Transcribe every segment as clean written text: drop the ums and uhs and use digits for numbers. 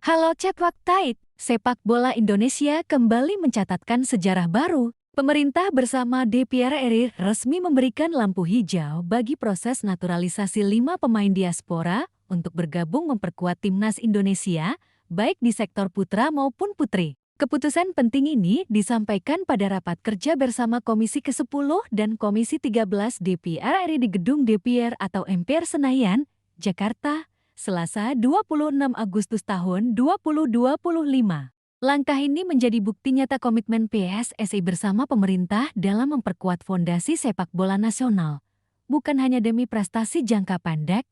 Halo Chatwak Tait, sepak bola Indonesia kembali mencatatkan sejarah baru. Pemerintah bersama DPR RI resmi memberikan lampu hijau bagi proses naturalisasi 5 pemain diaspora untuk bergabung memperkuat timnas Indonesia, baik di sektor putra maupun putri. Keputusan penting ini disampaikan pada rapat kerja bersama Komisi ke-10 dan Komisi 13 DPR RI di Gedung DPR atau MPR Senayan, Jakarta, Selasa 26 Agustus tahun 2025. Langkah ini menjadi bukti nyata komitmen PSSI bersama pemerintah dalam memperkuat fondasi sepak bola nasional. Bukan hanya demi prestasi jangka pendek,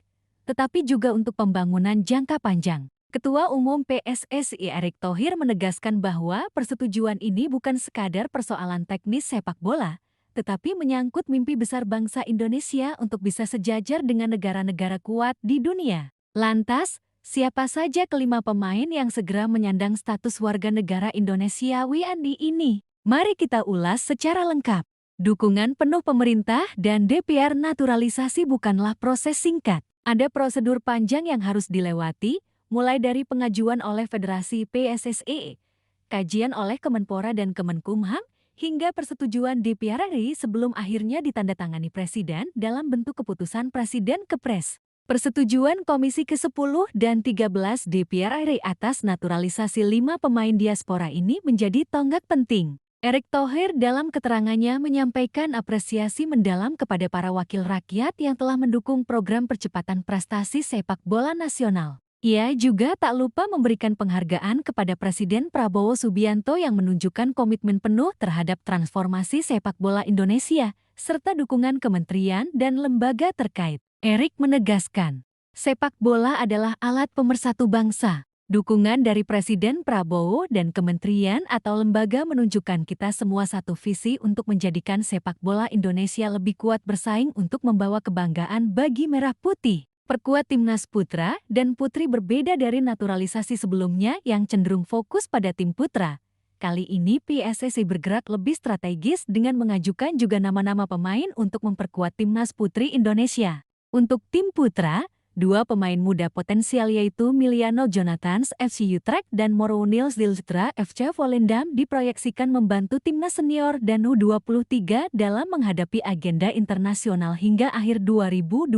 tetapi juga untuk pembangunan jangka panjang. Ketua Umum PSSI Erick Thohir menegaskan bahwa persetujuan ini bukan sekadar persoalan teknis sepak bola, tetapi menyangkut mimpi besar bangsa Indonesia untuk bisa sejajar dengan negara-negara kuat di dunia. Lantas, siapa saja kelima pemain yang segera menyandang status warga negara Indonesia WNI ini? Mari kita ulas secara lengkap. Dukungan penuh pemerintah dan DPR naturalisasi bukanlah proses singkat. Ada prosedur panjang yang harus dilewati, mulai dari pengajuan oleh Federasi PSSI, kajian oleh Kemenpora dan Kemenkumham, hingga persetujuan DPR RI sebelum akhirnya ditandatangani Presiden dalam bentuk keputusan Presiden Kepres. Persetujuan Komisi ke-10 dan 13 DPR RI atas naturalisasi 5 pemain diaspora ini menjadi tonggak penting. Erick Thohir dalam keterangannya menyampaikan apresiasi mendalam kepada para wakil rakyat yang telah mendukung program percepatan prestasi sepak bola nasional. Ia juga tak lupa memberikan penghargaan kepada Presiden Prabowo Subianto yang menunjukkan komitmen penuh terhadap transformasi sepak bola Indonesia, serta dukungan kementerian dan lembaga terkait. Erick menegaskan, sepak bola adalah alat pemersatu bangsa. Dukungan dari Presiden Prabowo dan kementerian atau lembaga menunjukkan kita semua satu visi untuk menjadikan sepak bola Indonesia lebih kuat bersaing untuk membawa kebanggaan bagi merah putih. Perkuat timnas putra dan putri berbeda dari naturalisasi sebelumnya yang cenderung fokus pada tim putra. Kali ini PSSI bergerak lebih strategis dengan mengajukan juga nama-nama pemain untuk memperkuat timnas putri Indonesia. Untuk tim putra, 2 pemain muda potensial yaitu Miliano Jonathans FC Utrecht dan Moronil Zilstra FC Volendam diproyeksikan membantu timnas senior dan U23 dalam menghadapi agenda internasional hingga akhir 2025,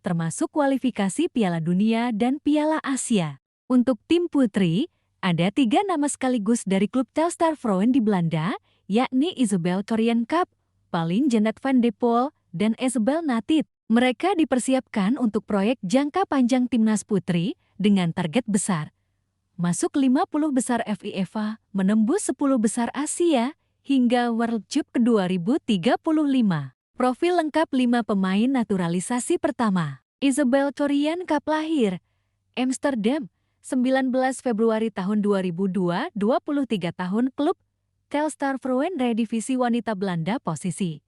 termasuk kualifikasi Piala Dunia dan Piala Asia. Untuk tim putri, ada 3 nama sekaligus dari klub Telstar Vrouwen di Belanda, yakni Isabel Corrienkap, Pauline Jeannette van de Poel, dan Isabel Natit. Mereka dipersiapkan untuk proyek jangka panjang timnas putri dengan target besar. Masuk 50 besar FIFA, menembus 10 besar Asia, hingga World Cup ke-2035. Profil lengkap 5 pemain naturalisasi pertama. Isabel Corrienkap lahir Amsterdam, 19 Februari tahun 2002, 23 tahun, klub Telstar Vrouwen Divisi Wanita Belanda posisi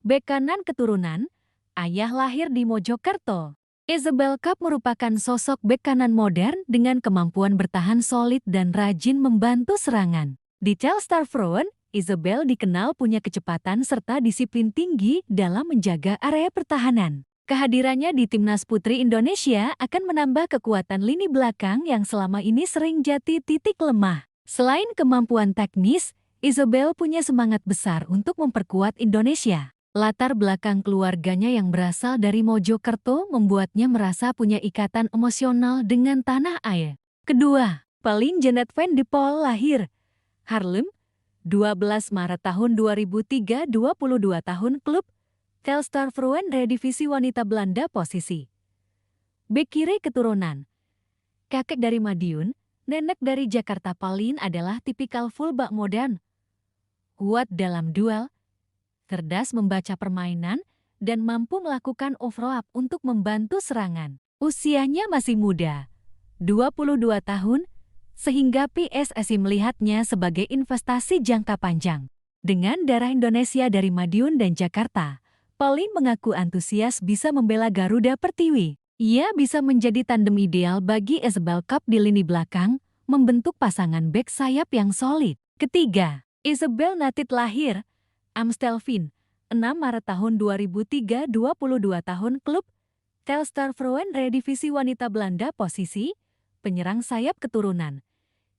bek kanan keturunan. Ayah lahir di Mojokerto. Isabel Kap merupakan sosok bek kanan modern dengan kemampuan bertahan solid dan rajin membantu serangan. Di Telstar Vrouwen, Isabel dikenal punya kecepatan serta disiplin tinggi dalam menjaga area pertahanan. Kehadirannya di timnas putri Indonesia akan menambah kekuatan lini belakang yang selama ini sering jadi titik lemah. Selain kemampuan teknis, Isabel punya semangat besar untuk memperkuat Indonesia. Latar belakang keluarganya yang berasal dari Mojokerto membuatnya merasa punya ikatan emosional dengan tanah air. Kedua, Pauline Jeannette van de Poel lahir Haarlem, 12 Maret tahun 2003, 22 tahun, klub Telstar Vrouwen Divisi Wanita Belanda posisi bek kiri keturunan. Kakek dari Madiun, nenek dari Jakarta. Pauline adalah tipikal fullback modern, kuat dalam duel, cerdas membaca permainan, dan mampu melakukan overlap untuk membantu serangan. Usianya masih muda, 22 tahun, sehingga PSSI melihatnya sebagai investasi jangka panjang. Dengan darah Indonesia dari Madiun dan Jakarta, Pauline mengaku antusias bisa membela Garuda Pertiwi. Ia bisa menjadi tandem ideal bagi Isabel Kap di lini belakang, membentuk pasangan bek sayap yang solid. Ketiga, Isabel Natit lahir Amstelveen, 6 Maret tahun 2003, 22 tahun, klub Telstar Vrouwen Divisi Wanita Belanda posisi penyerang sayap keturunan.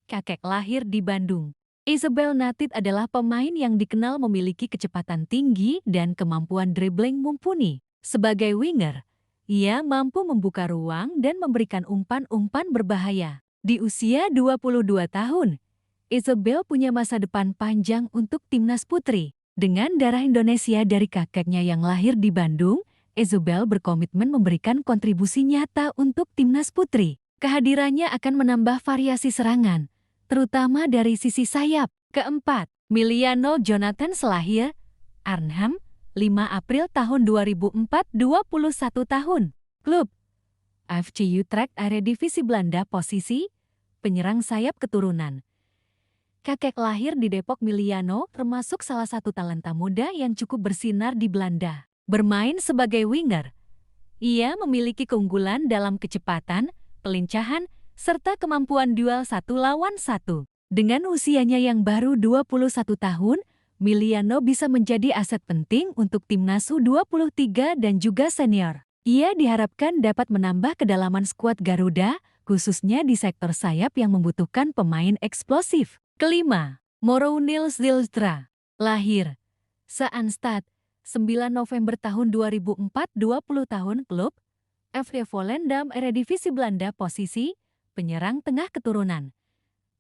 Kakek lahir di Bandung. Isabel Natit adalah pemain yang dikenal memiliki kecepatan tinggi dan kemampuan dribbling mumpuni. Sebagai winger, ia mampu membuka ruang dan memberikan umpan-umpan berbahaya. Di usia 22 tahun, Isabel punya masa depan panjang untuk timnas putri. Dengan darah Indonesia dari kakeknya yang lahir di Bandung, Isabel berkomitmen memberikan kontribusi nyata untuk timnas putri. Kehadirannya akan menambah variasi serangan, terutama dari sisi sayap. Keempat, Miliano Jonathan lahir Arnhem, 5 April tahun 2004, 21 tahun. Klub FC Utrecht Eredivisie Belanda, posisi penyerang sayap keturunan. Kakek lahir di Depok. Miliano termasuk salah satu talenta muda yang cukup bersinar di Belanda. Bermain sebagai winger, ia memiliki keunggulan dalam kecepatan, pelincahan, serta kemampuan duel 1 lawan 1. Dengan usianya yang baru 21 tahun, Miliano bisa menjadi aset penting untuk timnas U23 dan juga senior. Ia diharapkan dapat menambah kedalaman skuad Garuda, khususnya di sektor sayap yang membutuhkan pemain eksplosif. Kelima, Mauro Nils Zylstra, lahir Zaanstad, 9 November tahun 2004, 20 tahun. Klub FC Volendam Eredivisie Belanda, posisi penyerang tengah keturunan.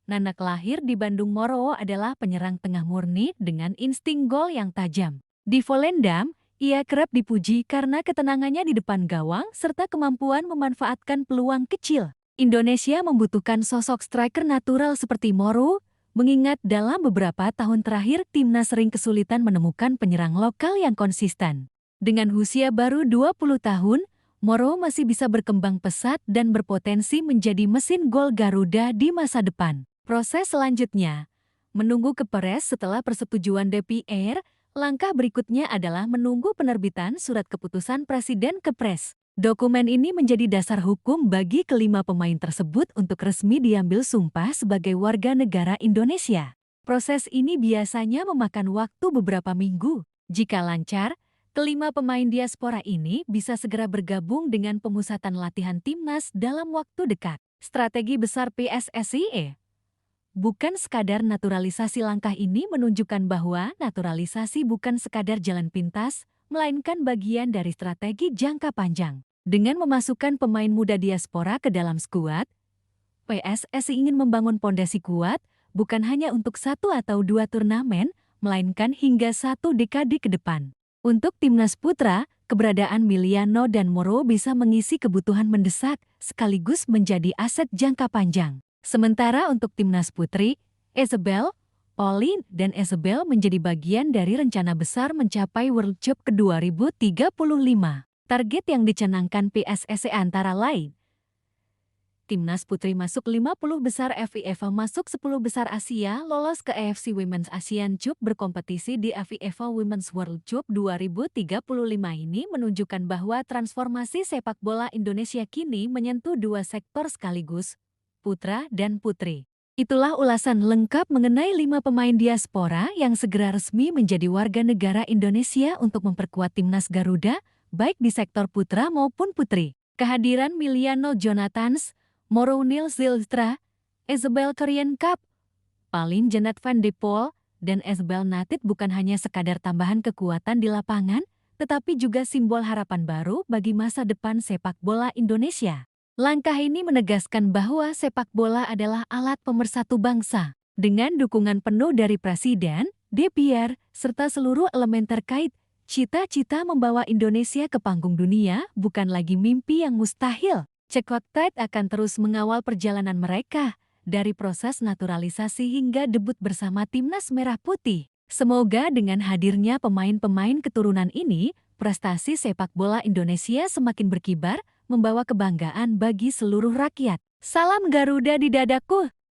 Nanak lahir di Bandung. Mauro adalah penyerang tengah murni dengan insting gol yang tajam. Di Volendam, ia kerap dipuji karena ketenangannya di depan gawang serta kemampuan memanfaatkan peluang kecil. Indonesia membutuhkan sosok striker natural seperti Mauro, mengingat dalam beberapa tahun terakhir timnas sering kesulitan menemukan penyerang lokal yang konsisten. Dengan usia baru 20 tahun, Mauro masih bisa berkembang pesat dan berpotensi menjadi mesin gol Garuda di masa depan. Proses selanjutnya, menunggu kepres setelah persetujuan DPR. Langkah berikutnya adalah menunggu penerbitan surat keputusan Presiden Kepres. Dokumen ini menjadi dasar hukum bagi kelima pemain tersebut untuk resmi diambil sumpah sebagai warga negara Indonesia. Proses ini biasanya memakan waktu beberapa minggu. Jika lancar, kelima pemain diaspora ini bisa segera bergabung dengan pemusatan latihan timnas dalam waktu dekat. Strategi besar PSSI bukan sekadar naturalisasi. Langkah ini menunjukkan bahwa naturalisasi bukan sekadar jalan pintas, melainkan bagian dari strategi jangka panjang. Dengan memasukkan pemain muda diaspora ke dalam skuad, PSSI ingin membangun pondasi kuat bukan hanya untuk 1 atau 2 turnamen, melainkan hingga 1 dekade ke depan. Untuk timnas putra, keberadaan Miliano dan Mauro bisa mengisi kebutuhan mendesak sekaligus menjadi aset jangka panjang. Sementara untuk timnas putri, Isabel, Pauline, dan Isabel menjadi bagian dari rencana besar mencapai World Cup ke 2035. Target yang dicanangkan PSSI antara lain: timnas putri masuk 50 besar FIFA, masuk 10 besar Asia, lolos ke AFC Women's Asian Cup, berkompetisi di FIFA Women's World Cup 2035. Ini menunjukkan bahwa transformasi sepak bola Indonesia kini menyentuh 2 sektor sekaligus, putra dan putri. Itulah ulasan lengkap mengenai 5 pemain diaspora yang segera resmi menjadi warga negara Indonesia untuk memperkuat timnas Garuda, baik di sektor putra maupun putri. Kehadiran Miliano Jonathan, Mauro Nils Zylstra, Isabel Korean Cup, Pauline Jeanette van de Poel, dan Isabel Natit bukan hanya sekadar tambahan kekuatan di lapangan, tetapi juga simbol harapan baru bagi masa depan sepak bola Indonesia. Langkah ini menegaskan bahwa sepak bola adalah alat pemersatu bangsa. Dengan dukungan penuh dari Presiden, DPR, serta seluruh elemen terkait, cita-cita membawa Indonesia ke panggung dunia bukan lagi mimpi yang mustahil. Cekotek akan terus mengawal perjalanan mereka, dari proses naturalisasi hingga debut bersama timnas merah putih. Semoga dengan hadirnya pemain-pemain keturunan ini, prestasi sepak bola Indonesia semakin berkibar, membawa kebanggaan bagi seluruh rakyat. Salam Garuda di dadaku!